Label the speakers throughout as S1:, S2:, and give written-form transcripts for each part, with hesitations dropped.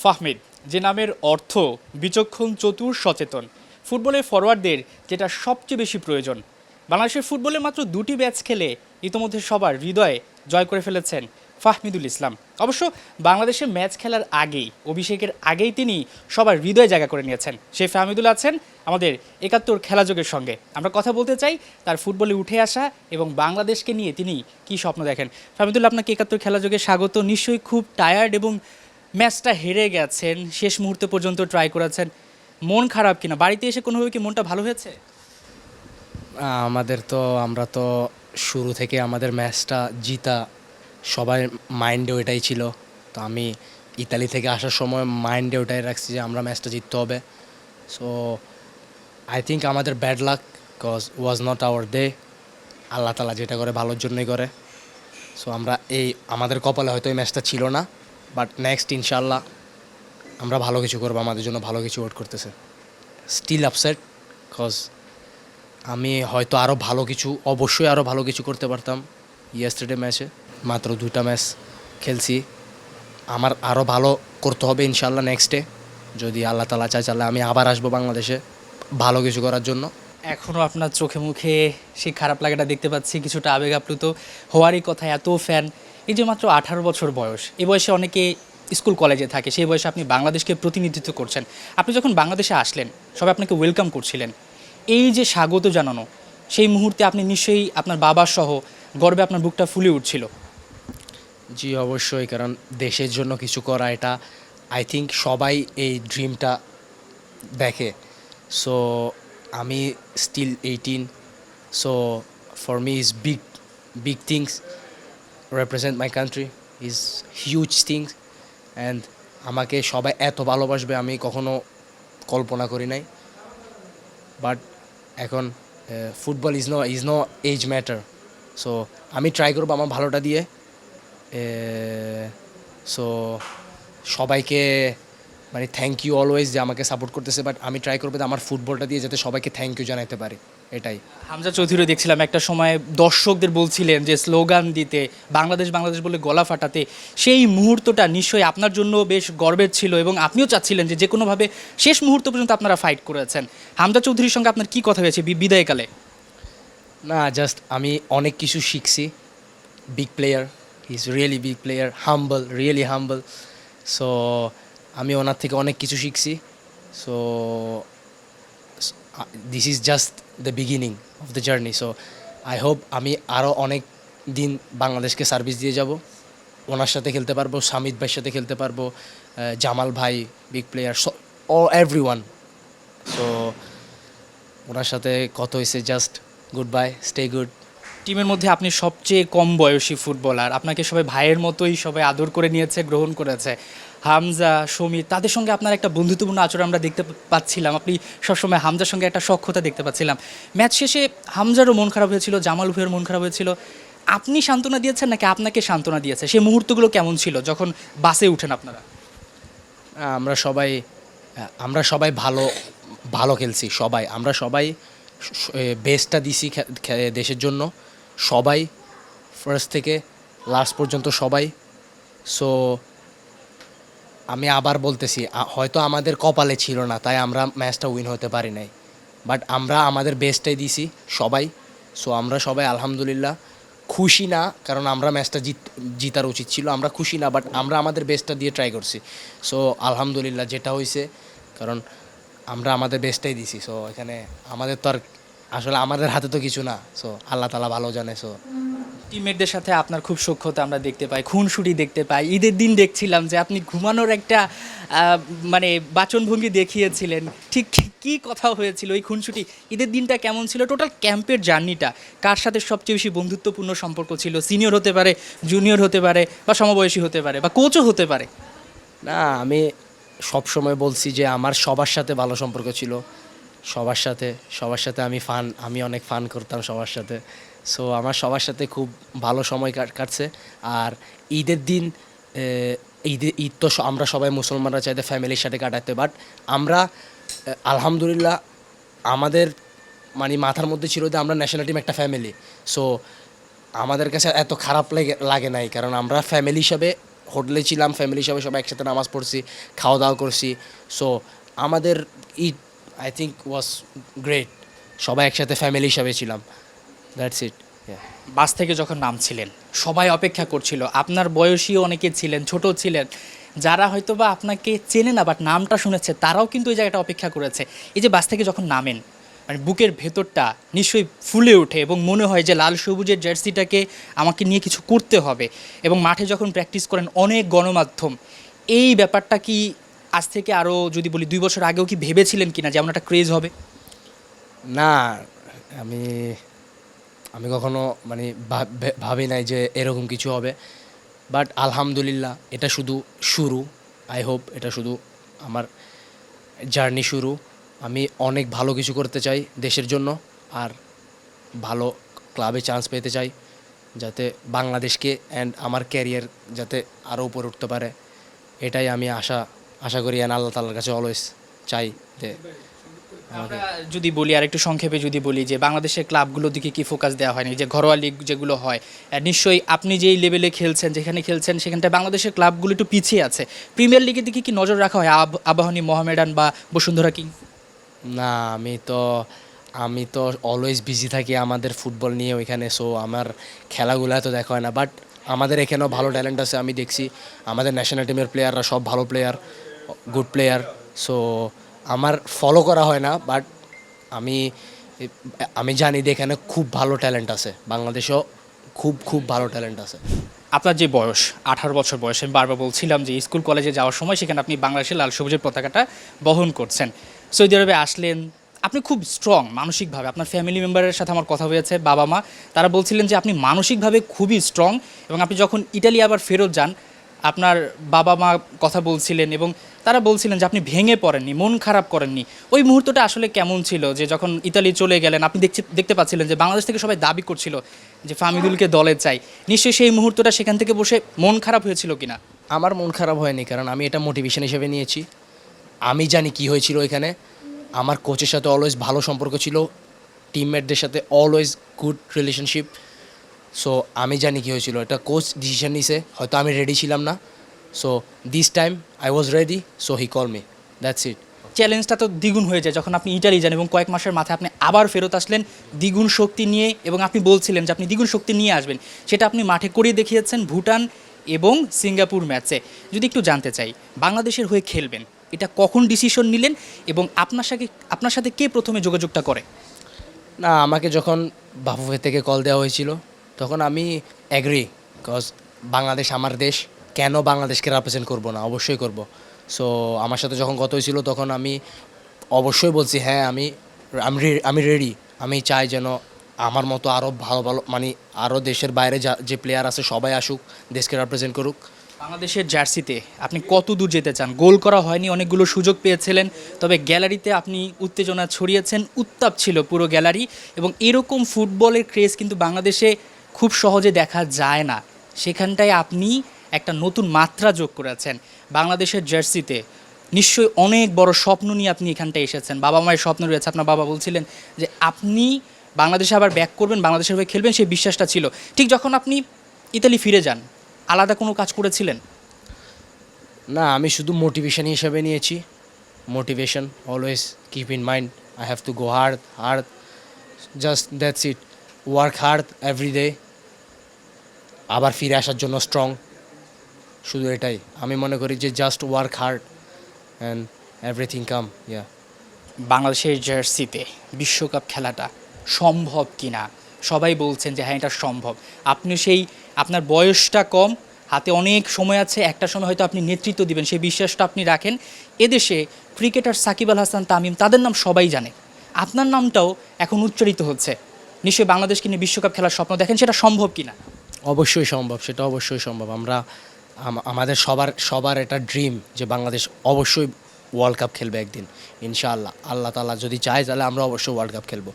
S1: ফাহমিদ, যে নামের অর্থ বিচক্ষণ, চতুর, সচেতন। ফুটবলের ফরোয়ার্ডদের যেটা সবচেয়ে বেশি প্রয়োজন। বাংলাদেশের ফুটবলে মাত্র দুটি ম্যাচ খেলে ইতোমধ্যে সবার হৃদয়ে জয় করে ফেলেছেন ফাহমিদুল ইসলাম। অবশ্য বাংলাদেশে ম্যাচ খেলার আগেই, অভিষেকের আগেই তিনি সবার হৃদয়ে জায়গা করে নিয়েছেন। সেই ফাহমিদুল আছেন আমাদের ৭১ খেলাযোগের সঙ্গে। আমরা কথা বলতে চাই তার ফুটবলে উঠে আসা এবং বাংলাদেশকে নিয়ে তিনি কী স্বপ্ন দেখেন। ফাহমিদুল, আপনাকে ৭১ খেলাযোগে স্বাগত। নিশ্চয়ই খুব টায়ার্ড এবং ম্যাচটা হেরে গেছেন, শেষ মুহূর্ত পর্যন্ত ট্রাই করেছেন। মন খারাপ কিনা, বাড়িতে এসে কোনোভাবে কি মনটা ভালো হয়েছে?
S2: আমরা তো শুরু থেকে আমাদের ম্যাচটা জিতা সবার মাইন্ডে ওইটাই ছিল। তো আমি ইতালি থেকে আসার সময় মাইন্ডে ওটাই রাখছি যে আমরা ম্যাচটা জিততে হবে। সো আই থিঙ্ক আমাদের bad luck cause was not our day. Allah তালা যেটা করে ভালোর জন্যই করে। সো আমরা আমাদের কপালে হয়তো এই ম্যাচটা ছিল না, বাট নেক্সট ইনশাল্লাহ আমরা ভালো কিছু করবো, আমাদের জন্য ভালো কিছু ওয়েট করতেছে। স্টিল আপসেট কজ আমি হয়তো অবশ্যই আরও ভালো কিছু করতে পারতাম। ইয়েস্টারডে ম্যাচে মাত্র 2টা ম্যাচ খেলছি, আমার আরও ভালো করতে হবে ইনশাল্লাহ নেক্সট ডে। যদি আল্লাহ তালা চায় তাহলে আমি আবার আসবো বাংলাদেশে ভালো কিছু করার জন্য।
S1: এখনও আপনার চোখে মুখে সেই খারাপ লাগাটা দেখতে পাচ্ছি, কিছুটা আবেগ আপ্লুত হওয়ারই কথা। এত ফ্যান, এই যে মাত্র 18 বছর বয়স, এই বয়সে অনেকে স্কুল কলেজে থাকে, সেই বয়সে আপনি বাংলাদেশকে প্রতিনিধিত্ব করছেন। আপনি যখন বাংলাদেশে আসলেন, সবাই আপনাকে ওয়েলকাম করছিলেন। এই যে স্বাগত জানানো, সেই মুহূর্তে আপনি নিশ্চয়ই আপনার বাবার সহ গর্বে আপনার বুকটা ফুলে উঠছিল।
S2: জি অবশ্যই, কারণ দেশের জন্য কিছু করা, এটা আই থিঙ্ক সবাই এই ড্রিমটা দেখে। সো আমি still 18, so for me is big big things. Represent my country is huge things and আমাকে সবাই এত ভালোবাসবে আমি কখনো কল্পনা করি নাই। বাট এখন football is no age matter. So আমি ট্রাই করবো আমার ভালোটা দিয়ে। সো সবাইকে মানে থ্যাংক ইউ অলওয়েজ যে আমাকে সাপোর্ট করতেছে, বাট আমি ট্রাই করবো যে আমার ফুটবলটা দিয়ে যাতে সবাইকে থ্যাংক ইউ জানাতে পারি, এটাই।
S1: হামজা চৌধুরী দেখছিলাম একটা সময় দর্শকদের বলছিলেন যে স্লোগান দিতে, বাংলাদেশ বাংলাদেশ বলে গলা ফাটাতে। সেই মুহূর্তটা নিশ্চয়ই আপনার জন্য বেশ গর্বের ছিল এবং আপনিও চাচ্ছিলেন যে কোনোভাবে শেষ মুহূর্ত পর্যন্ত আপনারা ফাইট করেছেন। হামজা চৌধুরীর সঙ্গে আপনার কি কথা হয়েছে বিদায়কালে?
S2: না, জাস্ট আমি অনেক কিছু শিখছি। Big player, he is really big player, humble, really humble. So আমি ওনার থেকে অনেক কিছু শিখছি। So this is just the beginning of the journey. So I hope আমি আরও অনেক দিন বাংলাদেশকে সার্ভিস দিয়ে যাব। ওনার সাথে খেলতে পারবো, সামিদ ভাইয়ের সাথে খেলতে পারবো, জামাল ভাই বিগ প্লেয়ার, এভরিওয়ান। সো ওনার সাথে কথা হয়েছে, just good bye, stay good.
S1: টিমের মধ্যে আপনি সবচেয়ে কম বয়সী ফুটবলার, আপনাকে সবাই ভাইয়ের মতোই সবাই আদর করে নিয়েছে, গ্রহণ করেছে। হামজা, সমীর, তাদের সঙ্গে আপনার একটা বন্ধুত্বপূর্ণ আচরণ আমরা দেখতে পাচ্ছিলাম। আপনি সবসময় হামজার সঙ্গে একটা সখ্যতা দেখতে পাচ্ছিলাম। ম্যাচ শেষে হামজারও মন খারাপ হয়েছিল, জামাল ভুঁইয়ার মন খারাপ হয়েছিল। আপনি সান্ত্বনা দিয়েছেন নাকি আপনাকে সান্ত্বনা দিয়েছে? সেই মুহূর্তগুলো কেমন ছিল যখন বাসে উঠেন আপনারা?
S2: আমরা সবাই ভালো ভালো খেলছি, আমরা সবাই বেস্টটা দিছি দেশের জন্য, সবাই ফার্স্ট থেকে লাস্ট পর্যন্ত সবাই। সো আমি আবার বলতেছি, হয়তো আমাদের কপালে ছিল না তাই আমরা ম্যাচটা উইন হতে পারি নাই, বাট আমরা আমাদের বেস্টটাই দিছি সবাই। সো আমরা সবাই আলহামদুলিল্লাহ খুশি না, কারণ আমরা ম্যাচটা জিতার উচিত ছিল, আমরা খুশি না, বাট আমরা আমাদের বেস্টটা দিয়ে ট্রাই করছি। সো আলহামদুলিল্লাহ যেটা হয়েছে, কারণ আমরা আমাদের বেস্টটাই দিছি। সো এখানে আমাদের তো আর আসলে আমাদের হাতে তো কিছু না। সো আল্লাহ তালা ভালো জানে। সো
S1: টিমমেটদের সাথে আপনার খুব সখ্যতা আমরা দেখতে পাই, খুনসুটি দেখতে পাই। ঈদের দিন দেখছিলাম যে আপনি ঘুমানোর একটা মানে বাচনভঙ্গি দেখিয়েছিলেন। ঠিক কী কথা হয়েছিল ওই খুনসুটি? ঈদের দিনটা কেমন ছিল? টোটাল ক্যাম্পের জার্নিটা কার সাথে সবচেয়ে বেশি বন্ধুত্বপূর্ণ সম্পর্ক ছিল? সিনিয়র হতে পারে, জুনিয়র হতে পারে, বা সমবয়সী হতে পারে, বা কোচও হতে পারে।
S2: না, আমি সবসময় বলছি যে আমার সবার সাথে ভালো সম্পর্ক ছিল, সবার সাথে আমি অনেক ফান করতাম সবার সাথে। সো আমার সবার সাথে খুব ভালো সময় কাটছে। আর ঈদের দিন ঈদ তো আমরা সবাই মুসলমানরা চাইতে ফ্যামিলির সাথে কাটাতে, বাট আমরা আলহামদুলিল্লাহ আমাদের মানে মাথার মধ্যে ছিল যে আমরা ন্যাশনাল টিম একটা ফ্যামিলি। সো আমাদের কাছে এত খারাপ লাগে নাই, কারণ আমরা ফ্যামিলি হিসাবে হোটেলে ছিলাম, ফ্যামিলি সবাই একসাথে নামাজ পড়ছি, খাওয়া দাওয়া করছি। সো আমাদের Eid I think was great, সবাই একসাথে ফ্যামিলি হিসাবে ছিলাম, দ্যাটস ইট।
S1: বাস থেকে যখন নামছিলেন সবাই অপেক্ষা করছিল, আপনার বয়সীও অনেকে ছিলেন, ছোট ছিলেন, যারা হয়তো বা আপনাকে চেনে না বাট নামটা শুনেছে তারাও কিন্তু এই জায়গাটা অপেক্ষা করেছে। এই যে বাস থেকে যখন নামেন মানে বুকের ভেতরটা নিশ্চয়ই ফুলে ওঠে এবং মনে হয় যে লাল সবুজের জার্সিটাকে আমাকে নিয়ে কিছু করতে হবে। এবং মাঠে যখন প্র্যাকটিস করেন অনেক গণমাধ্যম, এই ব্যাপারটা কি আজ থেকে আরও যদি বলি 2 বছর আগেও কি ভেবেছিলেন কিনা যেমন একটা ক্রেজ হবে?
S2: না, আমি আমি কখনো মানে ভাবি নাই যে এরকম কিছু হবে, বাট আলহামদুলিল্লাহ এটা শুধু শুরু। আই হোপ এটা শুধু আমার জার্নি শুরু। আমি অনেক ভালো কিছু করতে চাই দেশের জন্য, আর ভালো ক্লাবে চান্স পেতে চাই, যাতে বাংলাদেশকে অ্যান্ড আমার ক্যারিয়ার যাতে আরও উপরে উঠতে পারে। এটাই আমি আশা করি, অ্যান্ড আল্লাহ তাআলার কাছে অলওয়েজ চাই যে
S1: আমরা যদি বলি আর একটু সংক্ষেপে যদি বলি যে বাংলাদেশের ক্লাবগুলোর দিকে কি ফোকাস দেওয়া হয়নি, যে ঘরোয়া লিগ যেগুলো হয় নিশ্চয়ই আপনি যেই লেভেলে খেলছেন যেখানে খেলছেন সেখানটায় বাংলাদেশের ক্লাবগুলো একটু পিছিয়ে আছে, প্রিমিয়ার লিগের দিকে কি নজর রাখা হয় আবাহনী, মোহামেডান বা বসুন্ধরা কিংস?
S2: না, আমি তো অলওয়েজ বিজি থাকি আমাদের ফুটবল নিয়ে ওইখানে, সো আমার খেলাগুলো তো দেখা হয় না। বাট আমাদের এখানেও ভালো ট্যালেন্ট আছে, আমি দেখছি আমাদের ন্যাশনাল টিমের প্লেয়াররা সব ভালো প্লেয়ার, গুড প্লেয়ার। সো আমার ফলো করা হয় না, বাট আমি আমি জানি যে এখানে খুব ভালো ট্যালেন্ট আছে, বাংলাদেশেও খুব ভালো ট্যালেন্ট আছে।
S1: আপনার যে বয়স 18 বছর বয়স, আমি বারবার বলছিলাম যে স্কুল কলেজে যাওয়ার সময় সেখানে আপনি বাংলাদেশের লাল সবুজের পতাকাটা বহন করছেন, সৌদি আরবে আসলেন, আপনি খুব স্ট্রং মানসিকভাবে। আপনার ফ্যামিলি মেম্বারের সাথে আমার কথা হয়েছে, বাবা মা, তারা বলছিলেন যে আপনি মানসিকভাবে খুবই স্ট্রং। এবং আপনি যখন ইটালি আবার ফেরত যান, আপনার বাবা মা কথা বলছিলেন এবং তারা বলছিলেন যে আপনি ভেঙে পড়েননি, মন খারাপ করেননি। ওই মুহূর্তটা আসলে কেমন ছিল যে যখন ইতালি চলে গেলেন আপনি দেখতে পাচ্ছিলেন যে বাংলাদেশ থেকে সবাই দাবি করছিল যে ফাহমিদুলকে দলে চাই, নিশ্চয়ই সেই মুহূর্তটা সেখান থেকে বসে মন খারাপ হয়েছিল কিনা?
S2: আমার মন খারাপ হয়নি, কারণ আমি এটা মোটিভেশন হিসেবে নিয়েছি। আমি জানি কি হয়েছিল এখানে। আমার কোচের সাথে অলওয়েজ ভালো সম্পর্ক ছিল, টিমমেটদের সাথে অলওয়েজ গুড রিলেশনশিপ। সো আমি জানি কী হয়েছিল, এটা কোচ ডিসিশন নিছে, হয়তো আমি রেডি ছিলাম না। So this time I was ready, so he call me, that's it.
S1: চ্যালেঞ্জটা তো দ্বিগুণ হয়ে যায় যখন আপনি ইটালি যান এবং কয়েক মাসের মাথায় আপনি আবার ফেরত আসলেন দ্বিগুণ শক্তি নিয়ে, এবং আপনি বলছিলেন যে আপনি দ্বিগুণ শক্তি নিয়ে আসবেন, সেটা আপনি মাঠে করিয়ে দেখিয়েছেন ভুটান এবং সিঙ্গাপুর ম্যাচে। যদি একটু জানতে চাই বাংলাদেশের হয়ে খেলবেন, এটা কখন ডিসিশন নিলেন এবং আপনার সাথে কে প্রথমে যোগাযোগটা করে?
S2: না, আমাকে যখন বাফুফে থেকে কল দেওয়া হয়েছিল তখন আমি অ্যাগ্রি, বিকজ বাংলাদেশ আমার দেশ, কেন বাংলাদেশকে রিপ্রেজেন্ট করব না, অবশ্যই করব। সো আমার সাথে যখন কথা হয়েছিল তখন আমি অবশ্যই বলছি হ্যাঁ, আমি রেডি। আমি চাই যেন আমার মতো আরও ভালো ভালো মানে আরও দেশের বাইরে যে প্লেয়ার আছে সবাই আসুক, দেশকে রিপ্রেজেন্ট করুক।
S1: বাংলাদেশের জার্সিতে আপনি কত দূর যেতে চান? গোল করা হয়নি, অনেকগুলো সুযোগ পেয়েছিলেন, তবে গ্যালারিতে আপনি উত্তেজনা ছড়িয়েছেন, উত্তাপ ছিল পুরো গ্যালারি। এবং এরকম ফুটবলের ক্রেজ কিন্তু বাংলাদেশে খুব সহজে দেখা যায় না, সেখানটায় আপনি একটা নতুন মাত্রা যোগ করেছেন বাংলাদেশের জার্সিতে। নিশ্চয়ই অনেক বড় স্বপ্ন নিয়ে আপনি এখানটায় এসেছেন, বাবা মায়ের স্বপ্ন রয়েছে। আপনার বাবা বলছিলেন যে আপনি বাংলাদেশে আবার ব্যাক করবেন, বাংলাদেশের হয়ে খেলবেন, সেই বিশ্বাসটা ছিল। ঠিক যখন আপনি ইতালি ফিরে যান, আলাদা কোনো কাজ করেছিলেন?
S2: না, আমি শুধু মোটিভেশন হিসেবে নিয়েছি। Motivation always keep in mind, I have to go hard, just that's it. Work hard every day, আবার ফিরে আসার জন্য স্ট্রং, শুধু এটাই। আমি মনে করি যে just work hard and everything come. Ya,
S1: বাংলাদেশের জার্সিতে বিশ্বকাপ খেলাটা সম্ভব কিনা সবাই বলছেন যে হ্যাঁ এটা সম্ভব। আপনি সেই, আপনার বয়সটা কম, হাতে অনেক সময় আছে, একটা সময় হয়তো আপনি নেতৃত্ব দিবেন, সেই বিশ্বাসটা আপনি রাখেন। এদেশে ক্রিকেটার সাকিব আল হাসান, তামিম, তাদের নাম সবাই জানে, আপনার নামটাও এখন উচ্চারিত হচ্ছে। নিশ্চয়ই বাংলাদেশকে নিয়ে বিশ্বকাপ খেলার স্বপ্ন দেখেন, সেটা সম্ভব কিনা?
S2: অবশ্যই সম্ভব, সেটা অবশ্যই সম্ভব। আমরা আমাদের সবার এটা ড্রিম যে বাংলাদেশ অবশ্যই ওয়ার্ল্ড কাপ খেলবে একদিন, ইনশাআল্লাহ। আল্লাহ তাআলা যদি চায় তাহলে আমরা অবশ্যই ওয়ার্ল্ড কাপ খেলবো।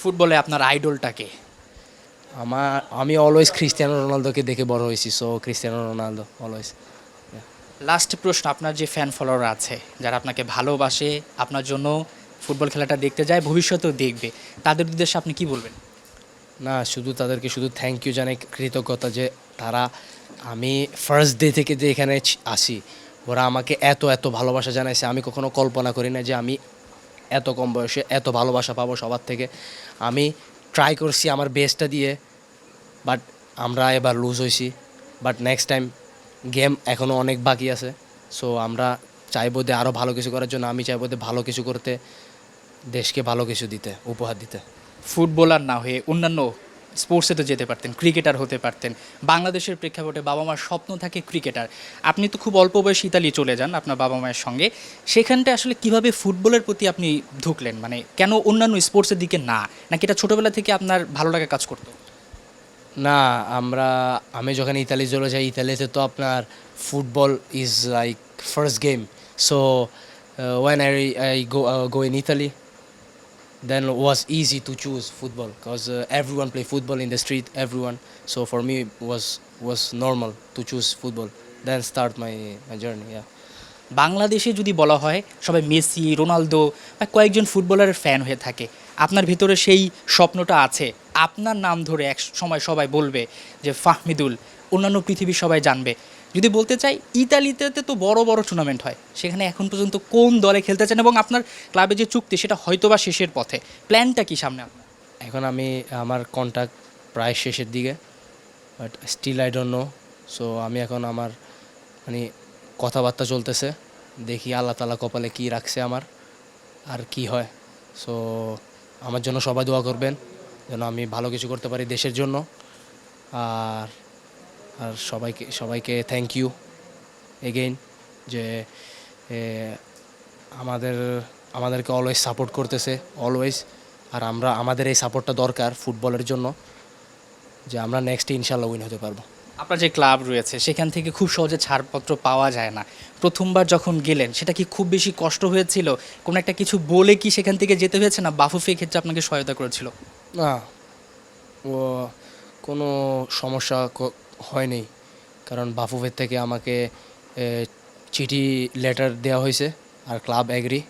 S1: ফুটবলে আপনার আইডলটাকে?
S2: আমি অলওয়েজ ক্রিস্টিয়ানো রোনালদোকে দেখে বড় হয়েছি, so Cristiano Ronaldo always.
S1: Last প্রশ্ন, আপনার যে ফ্যান ফলোয়ার আছে যারা আপনাকে ভালোবাসে, আপনার জন্য ফুটবল খেলাটা দেখতে যায়, ভবিষ্যতেও দেখবে, তাদের উদ্দেশ্যে আপনি কি বলবেন?
S2: না, শুধু তাদেরকে শুধু থ্যাংক ইউ জানাই, কৃতজ্ঞতা যে তারা আমি ফার্স্ট ডে থেকে যে এখানে আসি, ওরা আমাকে এত এত ভালোবাসা জানাইছে, আমি কখনো কল্পনা করি না যে আমি এত কম বয়সে এত ভালোবাসা পাবো সবার থেকে। আমি ট্রাই করছি আমার বেস্টটা দিয়ে, বাট আমরা এবার লুজ হয়েছি। বাট নেক্সট টাইম গেম এখনও অনেক বাকি আছে, সো আমরা চাইবো যে আরও ভালো কিছু করার জন্য। আমি চাইবো যে ভালো কিছু করতে, দেশকে ভালো কিছু দিতে, উপহার দিতে।
S1: ফুটবলার না হয়ে অন্যান্য স্পোর্টসে তো যেতে পারতেন, ক্রিকেটার হতে পারতেন। বাংলাদেশের প্রেক্ষাপটে বাবা মার স্বপ্ন থাকে ক্রিকেটার। আপনি তো খুব অল্প বয়সে ইতালি চলে যান আপনার বাবা মায়ের সঙ্গে। সেখানটা আসলে কিভাবে ফুটবলের প্রতি আপনি ঢুকলেন, মানে কেন অন্যান্য স্পোর্টসের দিকে না, নাকি এটা ছোটোবেলা থেকে আপনার ভালো লাগা কাজ করতো?
S2: না, আমি যখন ইতালি চলে যাই, ইতালিতে তো আপনার football is like first game. So when I go in Italy, then it was easy to choose football because everyone play football in the street, everyone. So for me was normal to choose football. Then start my journey. Yeah.
S1: বাংলাদেশে যদি বলা হয় সবাই Messi, Ronaldo বা কয়েকজন ফুটবলারের fan হয়ে থাকে, আপনার ভিতরে সেই স্বপ্নটা আছে, আপনার নাম ধরে এক সময় সবাই বলবে যে ফাহমিদুল, অন্যান্য পৃথিবীর সবাই জানবে। যদি বলতে চাই, ইতালিতে তো বড় বড় টুর্নামেন্ট হয়, সেখানে এখন পর্যন্ত কোন দলে খেলতে চান এবং আপনার ক্লাবে যে চুক্তি সেটা হয়তোবা শেষের পথে, প্ল্যানটা কি সামনে আপনার?
S2: এখন আমার কন্ট্যাক্ট প্রায় শেষের দিকে, but still I don't know. So আমি এখন আমার মানে কথাবার্তা চলতেছে, দেখি আল্লাহ তাআলা কপালে কি রাখছে আমার, আর কি হয়। সো আমার জন্য সবাই দোয়া করবেন যেন আমি ভালো কিছু করতে পারি দেশের জন্য। আর আর সবাইকে থ্যাংক ইউ এগেইন যে এ, আমাদেরকে অলওয়েজ সাপোর্ট করতেছে, অলওয়েজ। আর আমাদের এই সাপোর্টটা দরকার ফুটবলের জন্য, যে আমরা নেক্সটে ইনশাল্লাহ উইন হতে পারবো।
S1: আপনার যে ক্লাব রয়েছে সেখান থেকে খুব সহজে ছাড়পত্র পাওয়া যায় না। প্রথমবার যখন গেলেন সেটা কি খুব বেশি কষ্ট হয়েছিল? কোনো একটা কিছু বলে কি সেখান থেকে যেতে হয়েছে, না বাফুফে ক্ষেত্রে আপনাকে সহায়তা করেছিল?
S2: না, ও কোনো সমস্যা হয়নি, কারণ বাফুফের থেকে আমাকে চিঠি লেটার দেওয়া হয়েছে, আর club agree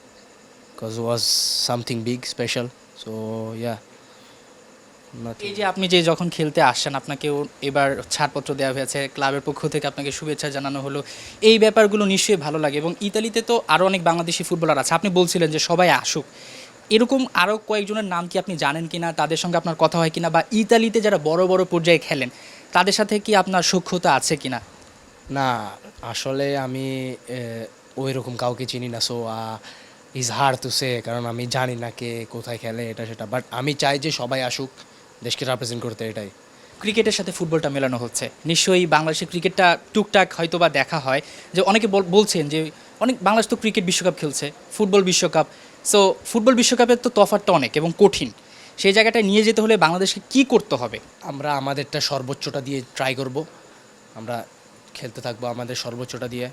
S2: because was something big special. So ya,
S1: এই যে আপনি যে যখন খেলতে আসছেন আপনাকেও এবার ছাড়পত্র দেওয়া হয়েছে, ক্লাবের পক্ষ থেকে আপনাকে শুভেচ্ছা জানানো হলো, এই ব্যাপারগুলো নিশ্চয়ই ভালো লাগে। এবং ইতালিতে তো আরও অনেক বাংলাদেশি ফুটবলার আছে, আপনি বলছিলেন যে সবাই আসুক, এরকম আরও কয়েকজনের নাম কি আপনি জানেন কিনা, তাদের সঙ্গে আপনার কথা হয় কিনা, বা ইতালিতে যারা বড় বড় পর্যায়ে খেলেন তাদের সাথে কি আপনার সখ্যতা আছে কিনা?
S2: না, আসলে আমি ওই রকম কাউকে চিনি না। So is hard to say, কারণ আমি জানি না কে কোথায় খেলে এটা সেটা। বাট আমি চাই যে সবাই আসুক দেশকে রিপ্রেজেন্ট করতে, এটাই।
S1: ক্রিকেটের সাথে ফুটবলটা মেলানো হচ্ছে, নিশ্চয়ই বাংলাদেশের ক্রিকেটটা টুকটাক হয়তো বা দেখা হয়, যে অনেকে বলছেন যে অনেক বাংলাদেশ তো ক্রিকেট বিশ্বকাপ খেলছে, ফুটবল বিশ্বকাপ। সো ফুটবল বিশ্বকাপের তো তফাৎটা অনেক এবং কঠিন, সেই জায়গাটায় নিয়ে যেতে হলে বাংলাদেশকে কী করতে হবে?
S2: আমরা আমাদেরটা সর্বোচ্চটা দিয়ে ট্রাই করব, আমরা খেলতে থাকবো আমাদের সর্বোচ্চটা দিয়ে।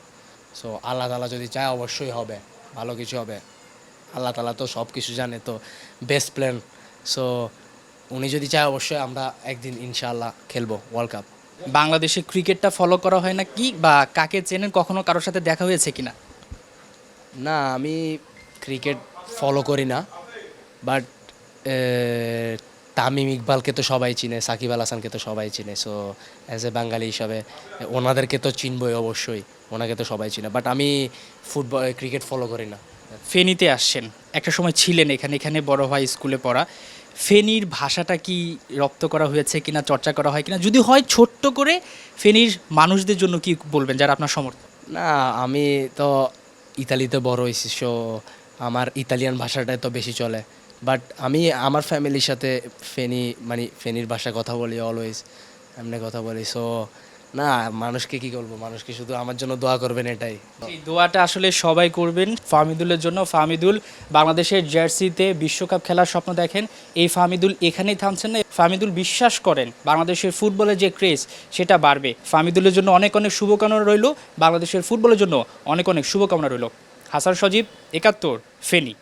S2: সো আল্লাহ তাআলা যদি চায় অবশ্যই হবে, ভালো কিছু হবে। আল্লাহ তাআলা তো সব কিছু জানে, তো বেস্ট প্ল্যান। সো উনি যদি চায় অবশ্যই আমরা একদিন ইনশাআল্লাহ খেলবো ওয়ার্ল্ড কাপ।
S1: বাংলাদেশে ক্রিকেটটা ফলো করা হয় না কি, বা কাকে চেনেন, কখনো কারোর সাথে দেখা হয়েছে কিনা?
S2: না, আমি ক্রিকেট ফলো করি না, বাট তামিম ইকবালকে তো সবাই চিনে, সাকিব আল হাসানকে তো সবাই চিনে। সো অ্যাজ এ বাঙালি হিসাবে ওনাদেরকে তো চিনবই অবশ্যই, ওনাকে তো সবাই চিনে। বাট আমি ক্রিকেট ফলো করি না।
S1: ফেনীতে আসছেন, একটা সময় ছিলেন এখানে, এখানে বড় ভাই স্কুলে পড়া। ফেনীর ভাষাটা কি রপ্ত করা হয়েছে কিনা, চর্চা করা হয় কিনা? যদি হয় ছোট্ট করে ফেনীর মানুষদের জন্য কি বলবেন যারা আপনার সমর্থক?
S2: না, আমি তো ইতালিতে বড় হয়েছি, সো আমার ইতালিয়ান ভাষাটাই তো বেশি চলে। বাট আমি আমার ফ্যামিলির সাথে ফেনীর ভাষায় কথা বলি, অলওয়েজ এমনি কথা বলি। সো না, মানুষকে কি বলবো, মানুষকে শুধু আমার জন্য দোয়া করবেন, এটাই।
S1: এই দোয়াটা আসলে সবাই করবেন ফাহমিদুলের জন্য। ফাহমিদুল বাংলাদেশের জার্সিতে বিশ্বকাপ খেলার স্বপ্ন দেখেন। এই ফাহমিদুল এখানেই থামছেন না, ফাহমিদুল বিশ্বাস করেন বাংলাদেশের ফুটবলের যে ক্রেজ সেটা বাড়বে। ফাহমিদুলের জন্য অনেক অনেক শুভকামনা রইল, বাংলাদেশের ফুটবলের জন্য অনেক অনেক শুভকামনা রইল। হাসান সজীব, ৭১, ফেনী।